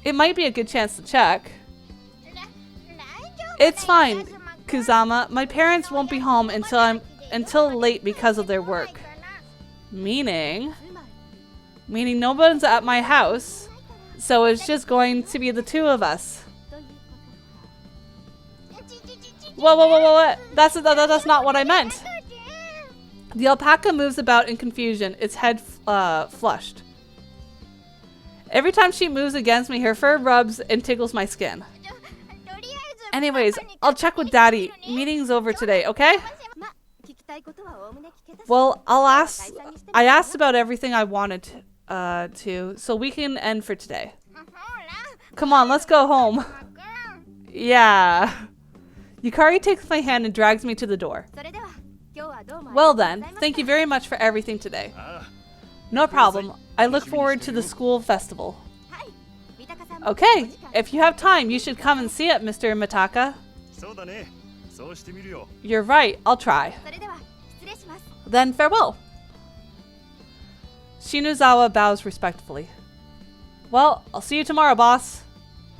It might be a good chance to check. It's fine, Kuzama. My parents won't be home until late because of their work. Meaning no one's at my house, so it's just going to be the two of us. Whoa. That's not what I meant. The alpaca moves about in confusion, its head flushed. Every time she moves against me, her fur rubs and tickles my skin. Anyways, I'll check with Daddy. Meeting's over today, okay? Well, I asked about everything I wanted to, so we can end for today. Come on, let's go home. Yeah. Yukari takes my hand and drags me to the door. Well then, thank you very much for everything today. No problem. I look forward to the school festival. Okay, if you have time, you should come and see it, Mr. Mitaka. You're right, I'll try. Then farewell. Shinozawa bows respectfully. Well, I'll see you tomorrow, boss.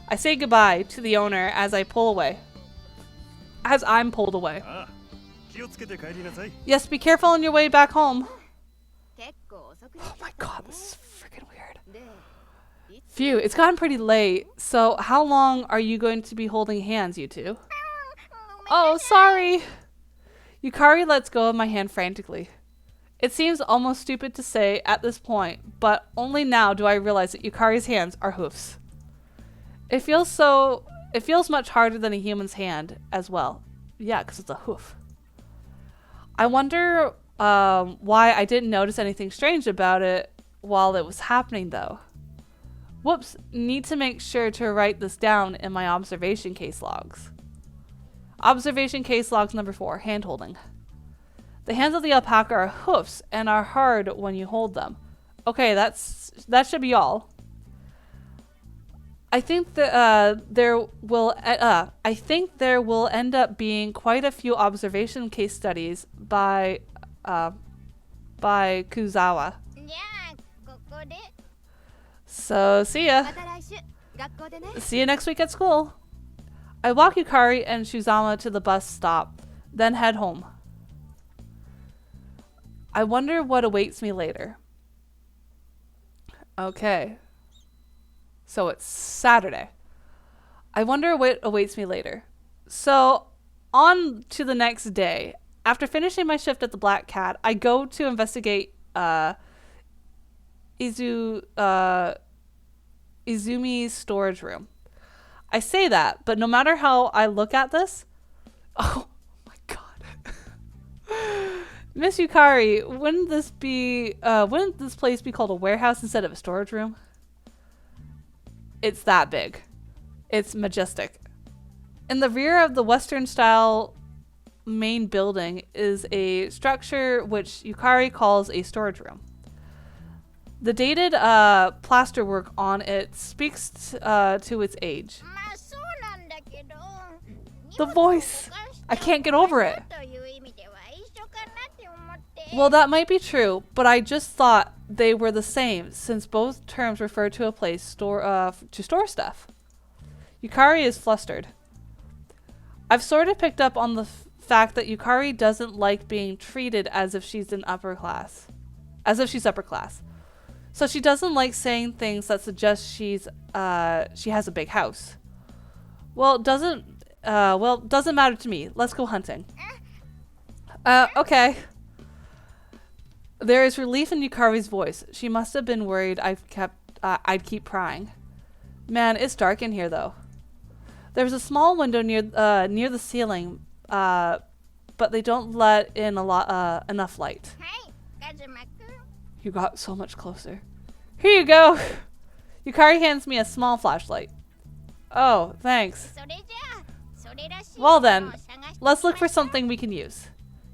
I say goodbye to the owner as I'm pulled away. Yes, be careful on your way back home. Oh my god, this is freaking weird. Phew, it's gotten pretty late. So how long are you going to be holding hands, you two? Oh, sorry. Yukari lets go of my hand frantically. It seems almost stupid to say at this point, but only now do I realize that Yukari's hands are hoofs. It feels much harder than a human's hand as well. Yeah, because it's a hoof. I wonder why I didn't notice anything strange about it while it was happening, though. Whoops, need to make sure to write this down in my observation case logs. Observation case logs number 4, hand holding. The hands of the alpaca are hoofs and are hard when you hold them. Okay, that should be all. I think that there will end up being quite a few observation case studies by Kuzawa. So see ya. See you next week at school. I walk Yukari and Shuzama to the bus stop, then head home. I wonder what awaits me later. Okay. So it's Saturday. I wonder what awaits me later. So on to the next day. After finishing my shift at the Black Cat, I go to investigate Izumi's storage room. I say that, but no matter how I look at this, oh my god. Miss Yukari, wouldn't this place be called a warehouse instead of a storage room? It's that big. It's majestic. In the rear of the Western style main building is a structure which Yukari calls a storage room. The dated plasterwork on it speaks to its age. The voice! I can't get over it. Well, that might be true, but I just thought they were the same since both terms refer to a place to store stuff. Yukari is flustered. I've sort of picked up on the fact that Yukari doesn't like being treated as if she's upper class. So she doesn't like saying things that suggest she has a big house. Well, doesn't matter to me. Let's go hunting. Okay. There is relief in Yukari's voice. She must have been worried I'd keep prying. Man, it's dark in here though. There's a small window near the ceiling, but they don't let in enough light. You got so much closer. Here you go. Yukari hands me a small flashlight. Oh, thanks. Well then, let's look for something we can use.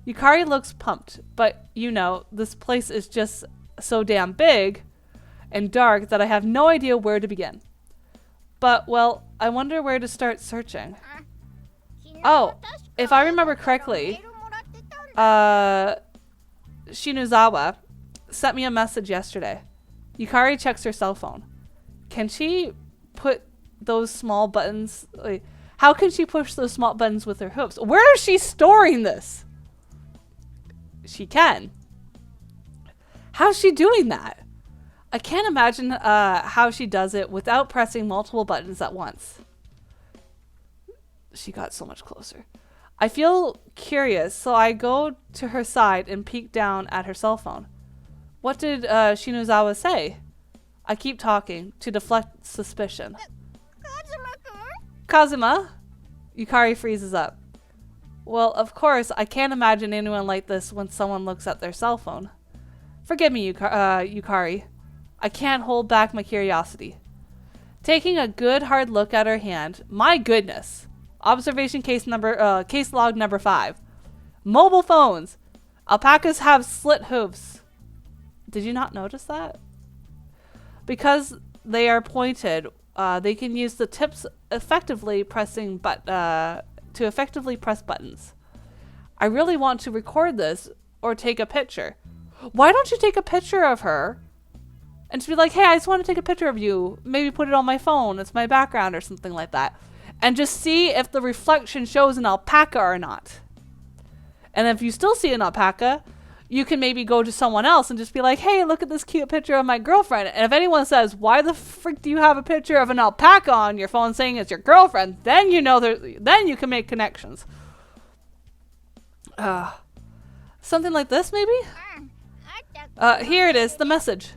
Yukari looks pumped, but you know, this place is just so damn big and dark that I have no idea where to begin. But, well, I wonder where to start searching. Oh, if I remember correctly, Shinozawa sent me a message yesterday. Yukari checks her cell phone. Can she put those small buttons? Like, how can she push those small buttons with her hooves? Where is she storing this? She can. How's she doing that? I can't imagine how she does it without pressing multiple buttons at once. She got so much closer. I feel curious, so I go to her side and peek down at her cell phone. What did Shinozawa say? I keep talking to deflect suspicion. Kazuma? Yukari freezes up. Well, of course, I can't imagine anyone like this when someone looks at their cell phone. Forgive me, Yukari. I can't hold back my curiosity. Taking a good hard look at her hand, my goodness. Observation case log number 5. Mobile phones. Alpacas have slit hooves. Did you not notice that? Because they are pointed, they can use the tips effectively to effectively press buttons. I really want to record this or take a picture. Why don't you take a picture of her and just be like, hey, I just want to take a picture of you. Maybe put it on my phone. It's my background or something like that. And just see if the reflection shows an alpaca or not. And if you still see an alpaca, you can maybe go to someone else and just be like, hey, look at this cute picture of my girlfriend. And if anyone says, why the frick do you have a picture of an alpaca on your phone saying it's your girlfriend? Then you know then you can make connections. Something like this, maybe? Here it is, the message.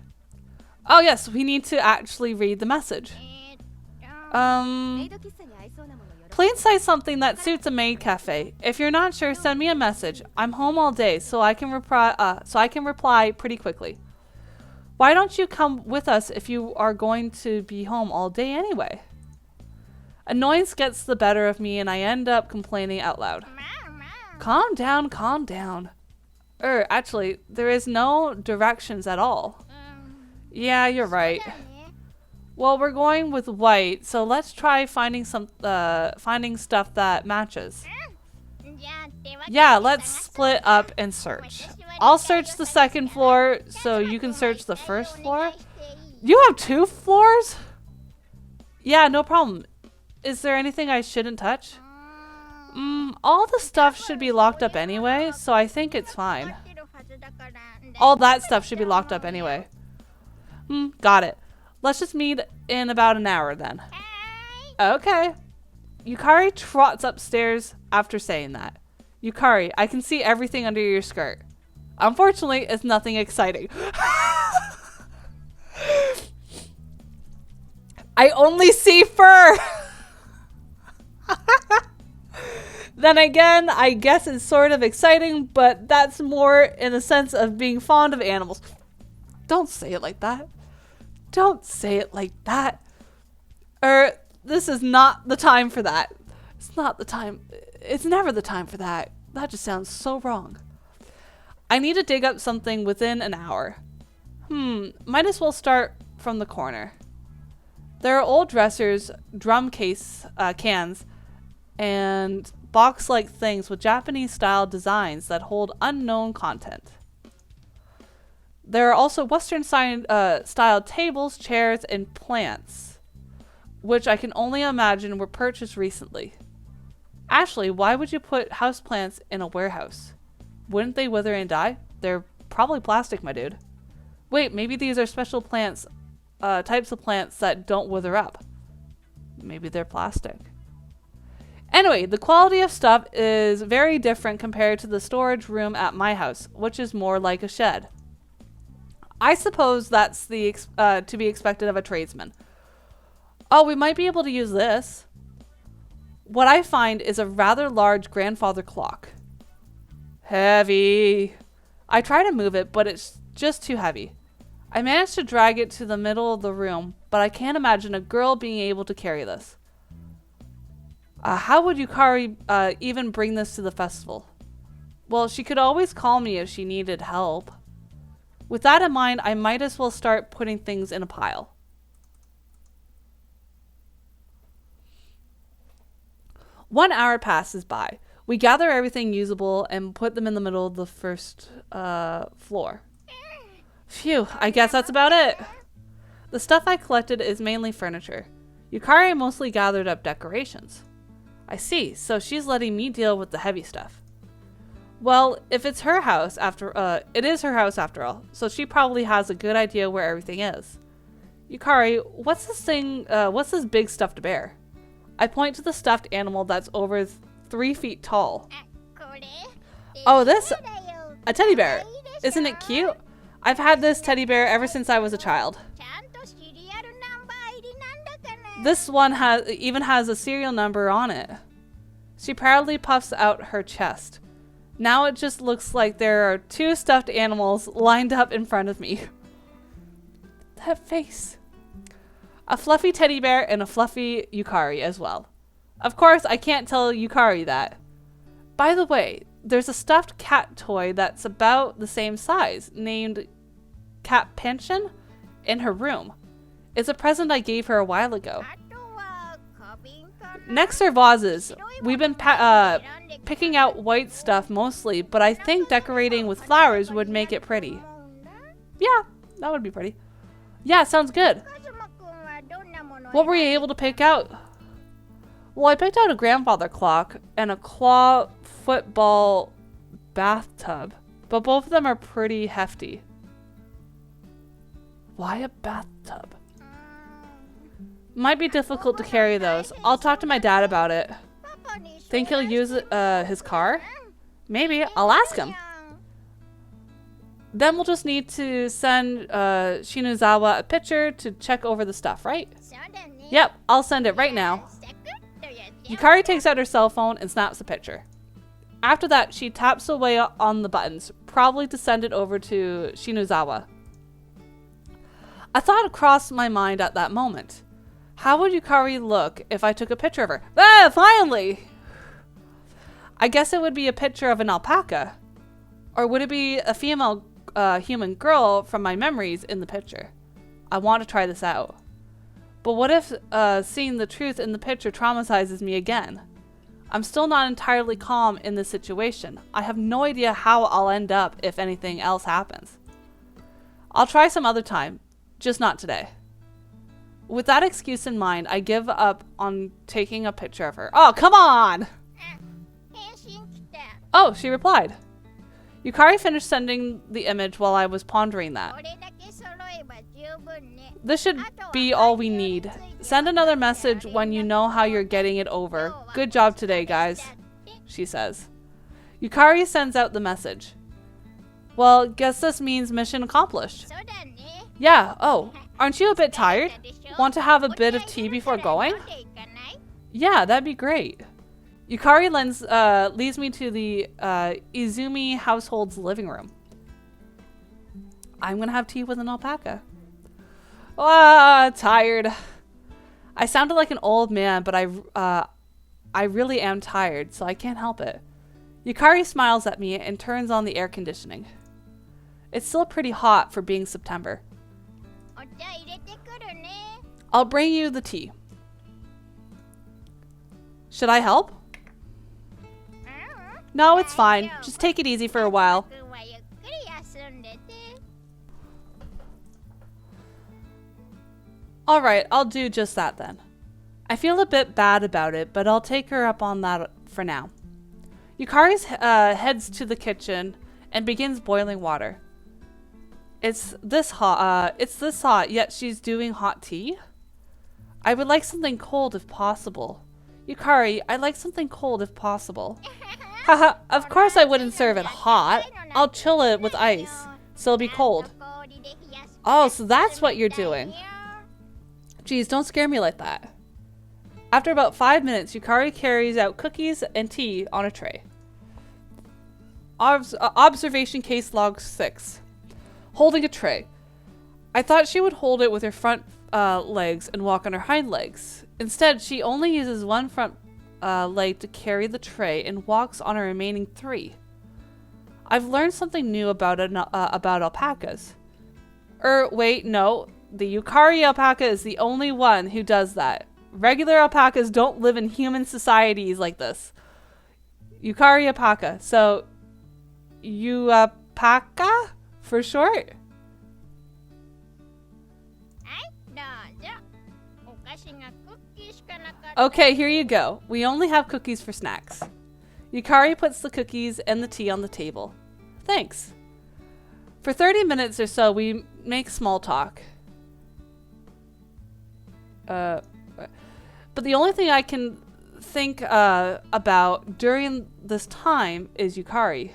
Oh yes, we need to actually read the message. Please say something that suits a maid cafe. If you're not sure, send me a message. I'm home all day, so I can reply pretty quickly. Why don't you come with us if you are going to be home all day anyway? Annoyance gets the better of me and I end up complaining out loud. Calm down, calm down. Actually, there is no directions at all. Yeah, you're right. Well, we're going with white, so let's try finding stuff that matches. Yeah, let's split up and search. I'll search the second floor, so you can search the first floor. You have 2 floors? Yeah, no problem. Is there anything I shouldn't touch? All the stuff should be locked up anyway, so I think it's fine. All that stuff should be locked up anyway. Got it. Let's just meet in about an hour then. Okay. Yukari trots upstairs after saying that. Yukari, I can see everything under your skirt. Unfortunately, it's nothing exciting. I only see fur! Then again, I guess it's sort of exciting, but that's more in the sense of being fond of animals. Don't say it like that. Don't say it like that. This is not the time for that. It's not the time. It's never the time for that. That just sounds so wrong. I need to dig up something within an hour. Might as well start from the corner. There are old dressers, drum case cans, and box-like things with Japanese-style designs that hold unknown content. There are also Western-style tables, chairs, and plants, which I can only imagine were purchased recently. Ashley, why would you put houseplants in a warehouse? Wouldn't they wither and die? They're probably plastic, my dude. Wait, maybe these are special plants, types of plants that don't wither up. Maybe they're plastic. Anyway, the quality of stuff is very different compared to the storage room at my house, which is more like a shed. I suppose that's to be expected of a tradesman. Oh, we might be able to use this. What I find is a rather large grandfather clock. Heavy. I try to move it, but it's just too heavy. I managed to drag it to the middle of the room, but I can't imagine a girl being able to carry this. How would Yukari even bring this to the festival? Well, she could always call me if she needed help. With that in mind, I might as well start putting things in a pile. One hour passes by. We gather everything usable and put them in the middle of the first floor. Phew, I guess that's about it. The stuff I collected is mainly furniture. Yukari mostly gathered up decorations. I see, so she's letting me deal with the heavy stuff. Well, if it's her house it is her house after all, so she probably has a good idea where everything is. Yukari, what's this big stuffed bear? I point to the stuffed animal that's over 3 feet tall. Oh, a teddy bear. Isn't it cute? I've had this teddy bear ever since I was a child. This one even has a serial number on it. She proudly puffs out her chest. Now it just looks like there are 2 stuffed animals lined up in front of me. That face. A fluffy teddy bear and a fluffy Yukari as well. Of course, I can't tell Yukari that. By the way, there's a stuffed cat toy that's about the same size, named Cat Pension, in her room. It's a present I gave her a while ago. Next are vases. We've been picking out white stuff mostly, but I think decorating with flowers would make it pretty. Yeah, that would be pretty. Yeah, sounds good. What were you able to pick out? Well, I picked out a grandfather clock and a claw football bathtub, but both of them are pretty hefty. Why a bathtub? Might be difficult to carry those. I'll talk to my dad about it. Think he'll use his car? Maybe. I'll ask him. Then we'll just need to send Shinozawa a picture to check over the stuff, right? Yep, I'll send it right now. Yukari takes out her cell phone and snaps a picture. After that, she taps away on the buttons, probably to send it over to Shinozawa. A thought crossed my mind at that moment. How would Yukari look if I took a picture of her? Ah, finally! I guess it would be a picture of an alpaca. Or would it be a female human girl from my memories in the picture? I want to try this out. But what if seeing the truth in the picture traumatizes me again? I'm still not entirely calm in this situation. I have no idea how I'll end up if anything else happens. I'll try some other time, just not today. With that excuse in mind, I give up on taking a picture of her. Oh, come on! Oh, she replied. Yukari finished sending the image while I was pondering that. This should be all we need. Send another message when you know how you're getting it over. Good job today, guys, she says. Yukari sends out the message. Well, guess this means mission accomplished. Yeah, oh, aren't you a bit tired? Want to have a bit of tea before going? Yeah, that'd be great. Yukari leads me to the Izumi household's living room. I'm gonna have tea with an alpaca. Ah, tired. I sounded like an old man, but I really am tired, so I can't help it. Yukari smiles at me and turns on the air conditioning. It's still pretty hot for being September. I'll bring you the tea. Should I help? No, it's fine. Just take it easy for a while. Alright, I'll do just that then. I feel a bit bad about it, but I'll take her up on that for now. Yukari heads to the kitchen and begins boiling water. It's this hot, yet she's doing hot tea? I would like something cold if possible. Yukari, I'd like something cold if possible. Haha, of course I wouldn't serve it hot. I'll chill it with ice, so it'll be cold. Oh, so that's what you're doing. Geez, don't scare me like that. After about 5 minutes, Yukari carries out cookies and tea on a tray. Observation case log 6. Holding a tray. I thought she would hold it with her front legs and walk on her hind legs. Instead, she only uses one front leg to carry the tray and walks on her remaining 3. I've learned something new about alpacas. Wait, no. The Yukari alpaca is the only one who does that. Regular alpacas don't live in human societies like this. Yukari alpaca. So, alpaca for short? Okay, here you go. We only have cookies for snacks. Yukari puts the cookies and the tea on the table. Thanks. For 30 minutes or so, we make small talk. But the only thing I can think about during this time is Yukari.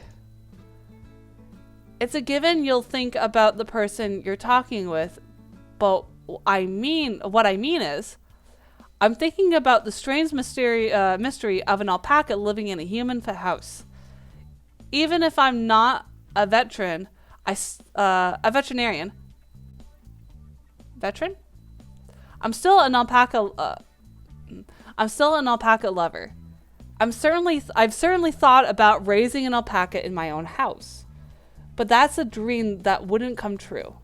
It's a given you'll think about the person you're talking with, but what I mean is, I'm thinking about the strange mystery of an alpaca living in a human house. Even if I'm not a veterinarian. Veteran? I'm still an alpaca lover. I've certainly thought about raising an alpaca in my own house. But that's a dream that won't come true.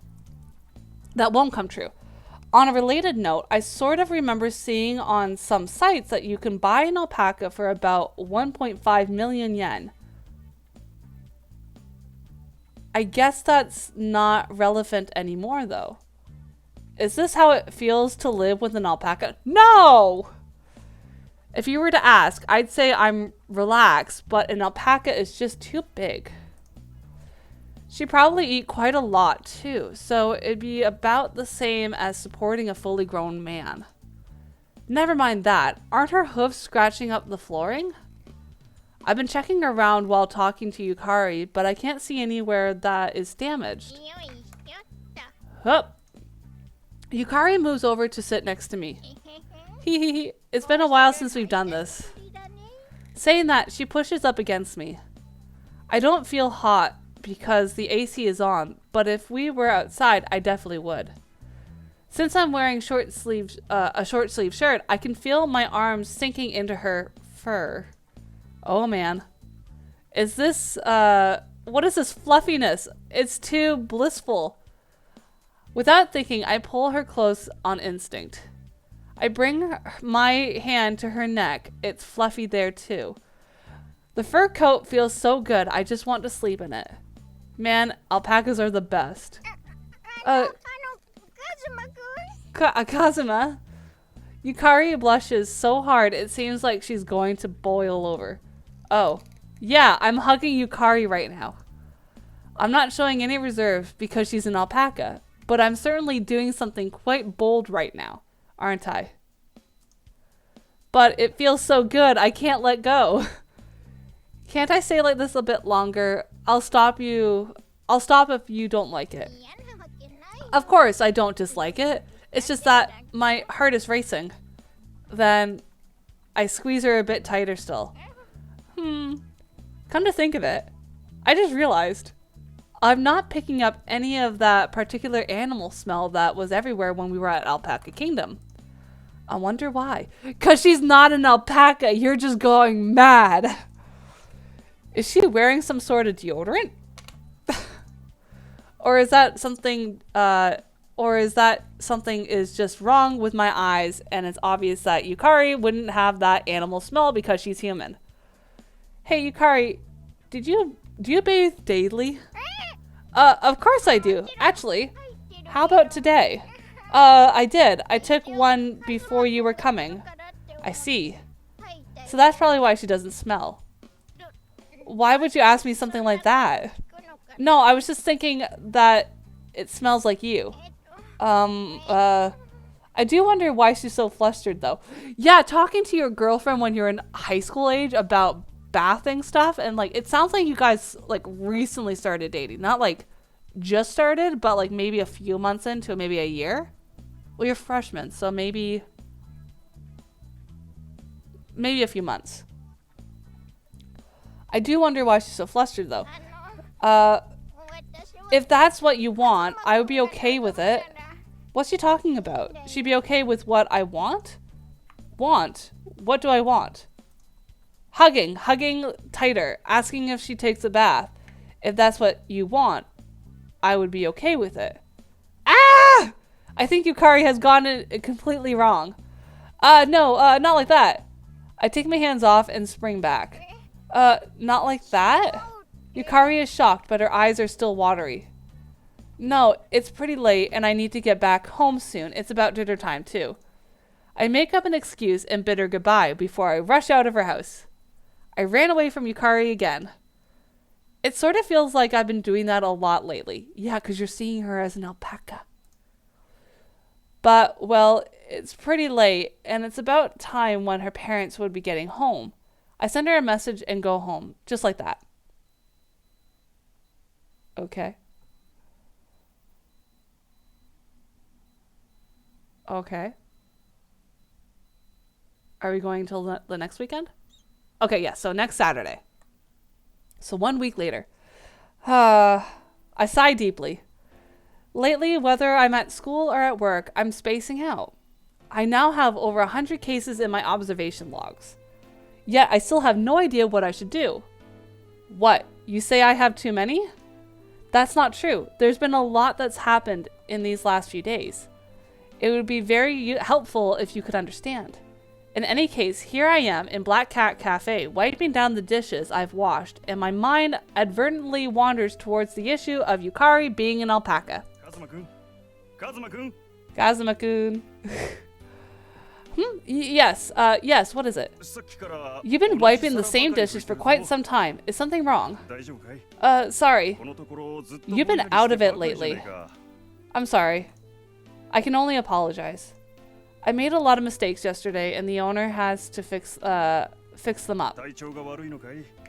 On a related note, I sort of remember seeing on some sites that you can buy an alpaca for about 1.5 million yen. I guess that's not relevant anymore though. Is this how it feels to live with an alpaca? No! If you were to ask, I'd say I'm relaxed, but an alpaca is just too big. She'd probably eat quite a lot too, so it'd be about the same as supporting a fully grown man. Never mind that, aren't her hoofs scratching up the flooring? I've been checking around while talking to Yukari, but I can't see anywhere that is damaged. Hup. Yukari moves over to sit next to me. Hehehe, it's been a while since we've done this. Saying that, she pushes up against me. I don't feel hot because the AC is on, but if we were outside, I definitely would. Since I'm wearing a short sleeve shirt, I can feel my arms sinking into her fur. Oh man. Is this, what is this fluffiness? It's too blissful. Without thinking, I pull her close on instinct. I bring my hand to her neck. It's fluffy there too. The fur coat feels so good, I just want to sleep in it. Man, alpacas are the best. Kazuma? Yukari blushes so hard it seems like she's going to boil over. Oh, yeah, I'm hugging Yukari right now. I'm not showing any reserve because she's an alpaca, but I'm certainly doing something quite bold right now, aren't I? But it feels so good, I can't let go. Can't I stay like this a bit longer? I'll stop if you don't like it. Of course, I don't dislike it. It's just that my heart is racing. Then I squeeze her a bit tighter still. Come to think of it, I just realized I'm not picking up any of that particular animal smell that was everywhere when we were at Alpaca Kingdom. I wonder why. 'Cause she's not an alpaca, you're just going mad. Is she wearing some sort of deodorant? Or is that something is just wrong with my eyes and it's obvious that Yukari wouldn't have that animal smell because she's human? Hey Yukari, do you bathe daily? Of course I do. Actually, how about today? I did. I took one before you were coming. I see. So that's probably why she doesn't smell. Why would you ask me something like that? No, I was just thinking that it smells like you. I do wonder why she's so flustered though. Yeah, talking to your girlfriend when you're in high school age about bathing stuff and like it sounds like you guys like recently started dating. Not like just started, but like maybe a few months into maybe a year. Well, you're freshmen, so maybe a few months. I do wonder why she's so flustered though. If that's what you want, I would be okay with it. What's she talking about? She'd be okay with what I want? Want? What do I want? Hugging tighter, asking if she takes a bath. If that's what you want, I would be okay with it. Ah! I think Yukari has gotten it completely wrong. No, not like that. I take my hands off and spring back. Not like that? Yukari is shocked, but her eyes are still watery. No, it's pretty late and I need to get back home soon. It's about dinner time too. I make up an excuse and bid her goodbye before I rush out of her house. I ran away from Yukari again. It sort of feels like I've been doing that a lot lately. Yeah, because you're seeing her as an alpaca. But, well, it's pretty late, and it's about time when her parents would be getting home. I send her a message and go home, just like that. Okay. Okay. Are we going till the next weekend? Okay, yeah, so next Saturday. So 1 week later. I sigh deeply. Lately, whether I'm at school or at work, I'm spacing out. I now have over 100 cases in my observation logs. Yet I still have no idea what I should do. What? You say I have too many? That's not true. There's been a lot that's happened in these last few days. It would be very helpful if you could understand. In any case, here I am in Black Cat Cafe, wiping down the dishes I've washed, and my mind advertently wanders towards the issue of Yukari being an alpaca. Kazuma-kun. Kazuma-kun. Kazuma-kun. Yes, yes, what is it? You've been wiping the same dishes for quite some time. Is something wrong? Sorry. You've been out of it lately. I'm sorry. I can only apologize. I made a lot of mistakes yesterday, and the owner has to fix them up.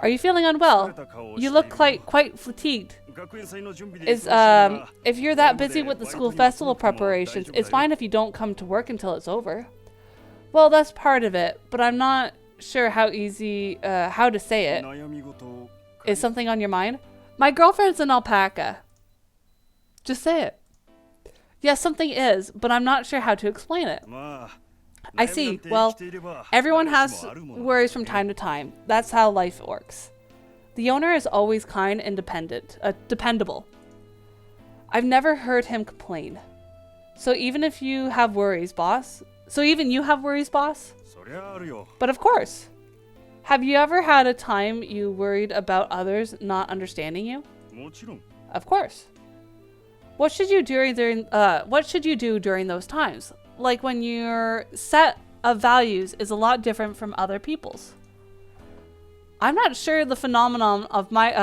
Are you feeling unwell? You look quite fatigued. If you're that busy with the school festival preparations, it's fine if you don't come to work until it's over. Well, that's part of it, but I'm not sure how to say it. Is something on your mind? My girlfriend's an alpaca. Just say it. Yes, something is, but I'm not sure how to explain it. I see. Well, everyone has worries from time to time. That's how life works. The owner is always kind and dependable. I've never heard him complain. So even you have worries, boss? But of course. Have you ever had a time you worried about others not understanding you? Of course. What should you do during those times? Like when your set of values is a lot different from other people's. I'm not sure the phenomenon of my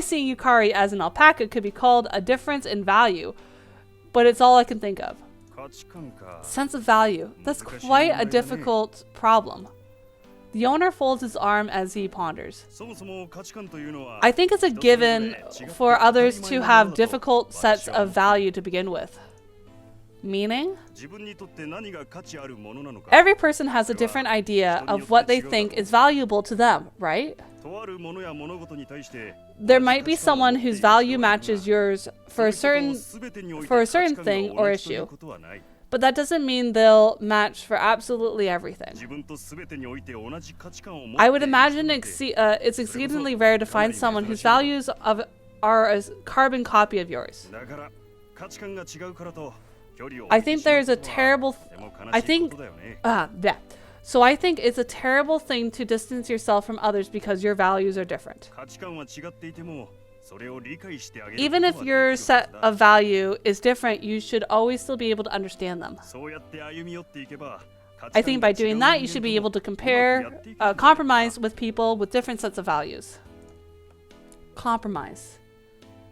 seeing Yukari as an alpaca could be called a difference in value, but it's all I can think of. Sense of value. That's quite a difficult problem. The owner folds his arm as he ponders. I think it's a given for others to have difficult sets of value to begin with. Meaning? Every person has a different idea of what they think is valuable to them, right? There might be someone whose value matches yours for a certain thing or issue. But that doesn't mean they'll match for absolutely everything. I would imagine it's exceedingly rare to find someone whose values are a carbon copy of yours. I think there's a terrible... So I think it's a terrible thing to distance yourself from others because your values are different. Even if your set of value is different, you should always still be able to understand them. I think by doing that, you should be able to compromise with people with different sets of values. Compromise.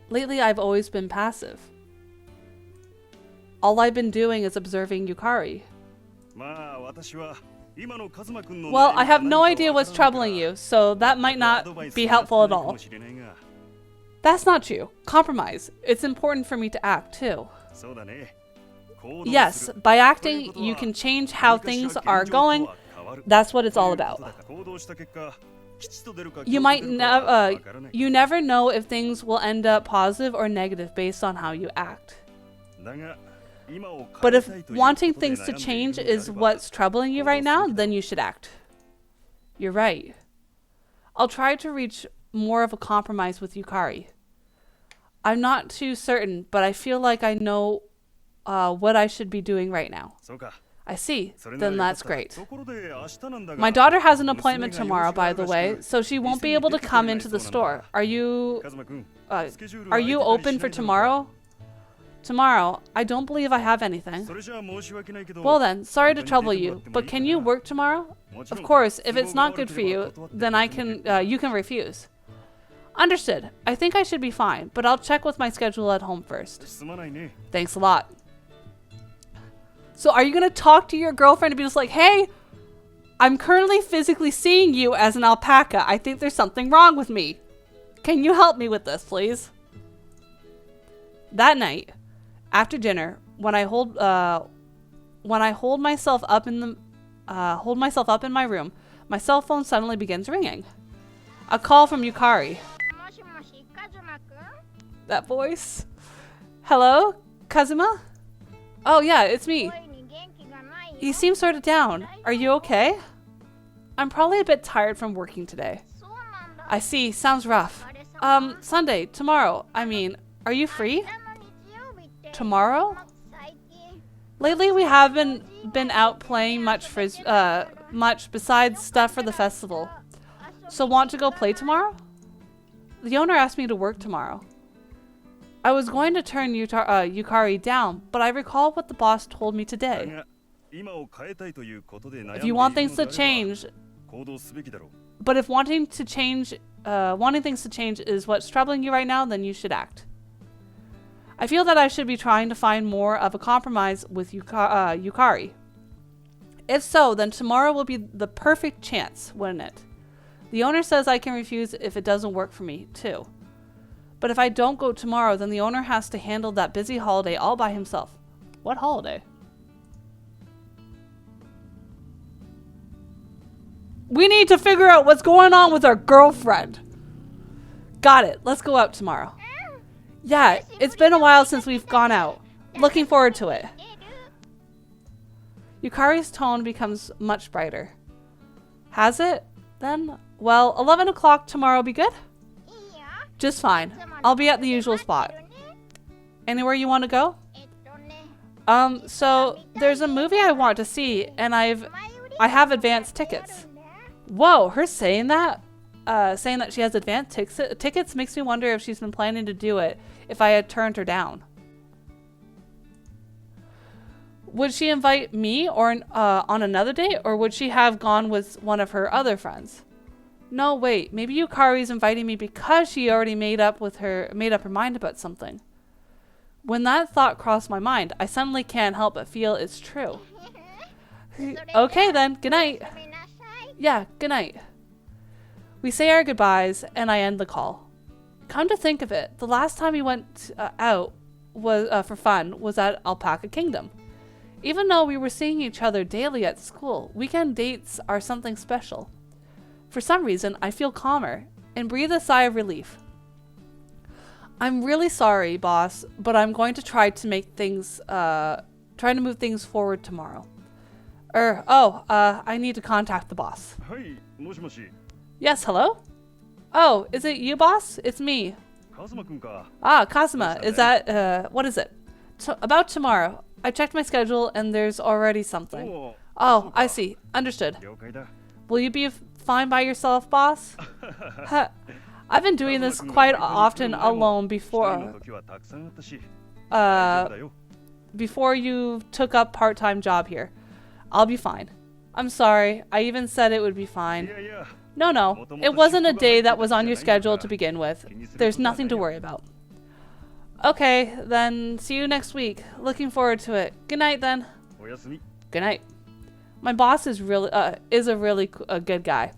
Lately, I've always been passive. All I've been doing is observing Yukari. Well, I have no idea what's troubling you, so that might not be helpful at all. That's not true. Compromise. It's important for me to act, too. Yes, by acting, you can change how things are going. That's what it's all about. You never know if things will end up positive or negative based on how you act. But if wanting things to change is what's troubling you right now, then you should act. You're right. I'll try to reach more of a compromise with Yukari. I'm not too certain, but I feel like I know what I should be doing right now. I see. Then that's great. My daughter has an appointment tomorrow, by the way, so she won't be able to come into the store. Are you open for tomorrow? Tomorrow, I don't believe I have anything. それじゃあ申し訳ないけど Well then, sorry to trouble you, but can you work tomorrow? Of course, if it's not good for you, then you can refuse. Understood. I think I should be fine, but I'll check with my schedule at home first. すまないね Thanks a lot. So are you going to talk to your girlfriend and be just like, hey, I'm currently physically seeing you as an alpaca. I think there's something wrong with me. Can you help me with this, please? That night, after dinner, when I hold myself up in my room, my cell phone suddenly begins ringing. A call from Yukari. That voice. Hello, Kazuma? Oh yeah, it's me. You seem sort of down. Are you okay? I'm probably a bit tired from working today. I see. Sounds rough. Sunday, tomorrow. I mean, are you free? Tomorrow? Lately, we haven't been out playing much besides stuff for the festival. So want to go play tomorrow? The owner asked me to work tomorrow. I was going to turn Yukari down, but I recall what the boss told me today. If you want things to change, but if wanting things to change is what's troubling you right now, then you should act. I feel that I should be trying to find more of a compromise with Yukari. If so, then tomorrow will be the perfect chance, wouldn't it? The owner says I can refuse if it doesn't work for me, too. But if I don't go tomorrow, then the owner has to handle that busy holiday all by himself. What holiday? We need to figure out what's going on with our girlfriend. Got it. Let's go out tomorrow. Yeah, it's been a while since we've gone out. Looking forward to it. Yukari's tone becomes much brighter. Has it, then? Well, 11 o'clock tomorrow will be good? Just fine. I'll be at the usual spot. Anywhere you want to go? So there's a movie I want to see, and I have advanced tickets. Whoa, her saying that she has advanced tickets makes me wonder if she's been planning to do it if I had turned her down. Would she invite me or on another date, or would she have gone with one of her other friends? No, wait. Maybe Yukari's inviting me because she already made up her mind about something. When that thought crossed my mind, I suddenly can't help but feel it's true. Okay then, good night. Yeah, good night. We say our goodbyes, and I end the call. Come to think of it, the last time we went out was for fun was at Alpaca Kingdom. Even though we were seeing each other daily at school, weekend dates are something special. For some reason, I feel calmer and breathe a sigh of relief. I'm really sorry, boss, but I'm going to try to move things forward tomorrow. I need to contact the boss. Yes, hello? Oh, is it you, boss? It's me. Ah, Kazuma, is that, what is it? About tomorrow. I checked my schedule and there's already something. Oh, I see. Understood. Will you be fine by yourself, boss? I've been doing this quite often alone before you took up part-time job here. I'll be fine. I'm sorry. I even said it would be fine. No. It wasn't a day that was on your schedule to begin with. There's nothing to worry about. Okay, then see you next week. Looking forward to it. Good night, then. Good night. My boss is a really good guy.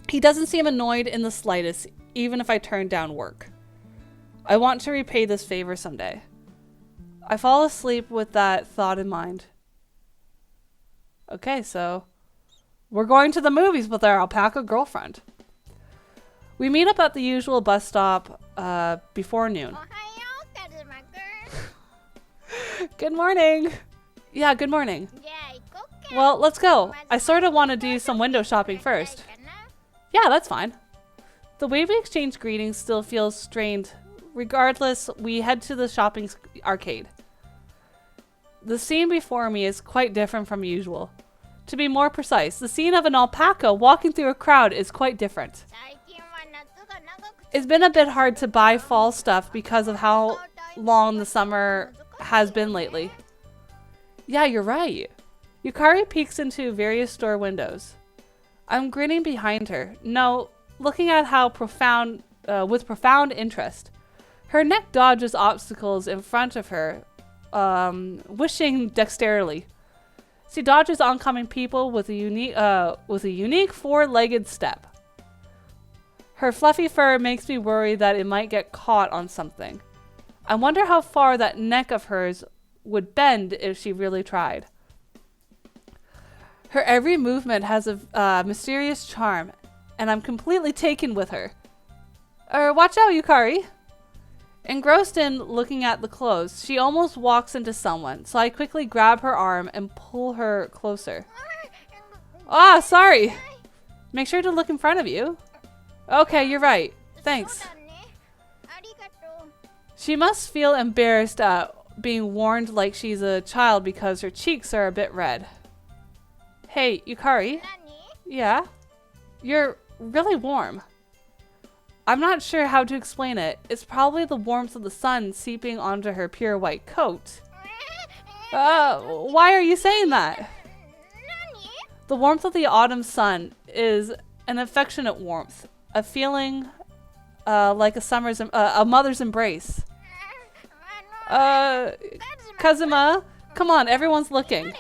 He doesn't seem annoyed in the slightest, even if I turn down work. I want to repay this favor someday. I fall asleep with that thought in mind. Okay, so we're going to the movies with our alpaca girlfriend. We meet up at the usual bus stop before noon. Good morning. Yeah, good morning. Well, let's go. I sort of want to do some window shopping first. Yeah, that's fine. The way we exchange greetings still feels strained. Regardless, we head to the shopping arcade. The scene before me is quite different from usual. To be more precise, the scene of an alpaca walking through a crowd is quite different. It's been a bit hard to buy fall stuff because of how long the summer has been lately. Yeah, you're right. Yukari peeks into various store windows. I'm grinning behind her. No, looking at how profound, with profound interest. Her neck dodges obstacles in front of her, wishing dexterity. She dodges oncoming people with a unique four-legged step. Her fluffy fur makes me worry that it might get caught on something. I wonder how far that neck of hers would bend if she really tried. Her every movement has a mysterious charm, and I'm completely taken with her. Watch out, Yukari. Engrossed in looking at the clothes, she almost walks into someone, so I quickly grab her arm and pull her closer. Ah, sorry. Make sure to look in front of you. Okay, you're right. Thanks. She must feel embarrassed at being warned like she's a child because her cheeks are a bit red. Hey, Yukari. Yeah? You're really warm. I'm not sure how to explain it. It's probably the warmth of the sun seeping onto her pure white coat. Why are you saying that? The warmth of the autumn sun is an affectionate warmth, a feeling like a mother's embrace. Kazuma, come on, everyone's looking.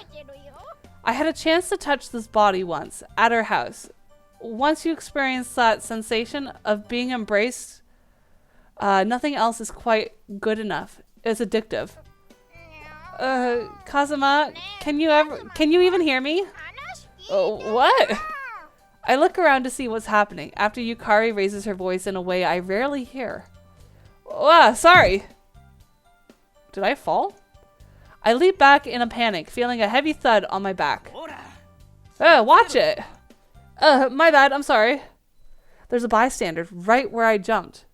I had a chance to touch this body once, at her house. Once you experience that sensation of being embraced, nothing else is quite good enough. It's addictive. Kazuma, can you even hear me? What? I look around to see what's happening after Yukari raises her voice in a way I rarely hear. Sorry. Did I fall? I leap back in a panic, feeling a heavy thud on my back. Watch it. My bad, I'm sorry. There's a bystander right where I jumped.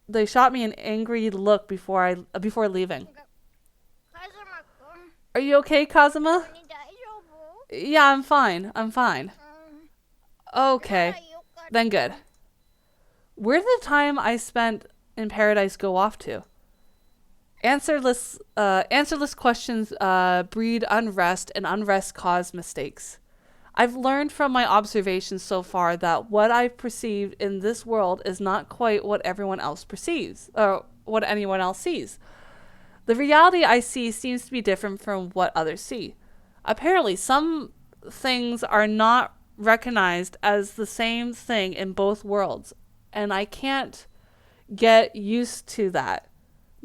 They shot me an angry look before leaving. Are you okay, Kazuma? Yeah, I'm fine. Okay, then good. Where did the time I spent in paradise go off to? Answerless questions breed unrest, and unrest cause mistakes. I've learned from my observations so far that what I've perceived in this world is not quite what everyone else perceives, or what anyone else sees. The reality I see seems to be different from what others see. Apparently, some things are not recognized as the same thing in both worlds, and I can't get used to that.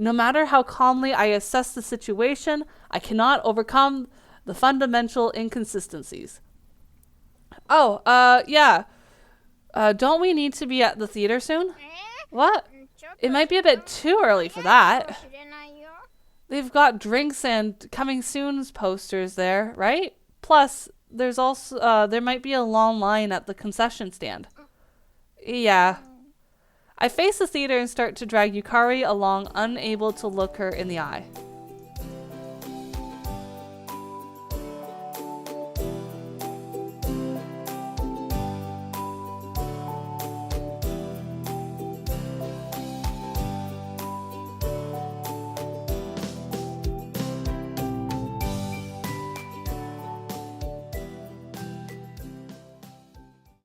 No matter how calmly I assess the situation, I cannot overcome the fundamental inconsistencies. Yeah. Don't we need to be at the theater soon? What? It might be a bit too early for that. They've got drinks and coming soon's posters there, right? Plus, there's also, there might be a long line at the concession stand. Yeah. I face the theater and start to drag Yukari along, unable to look her in the eye.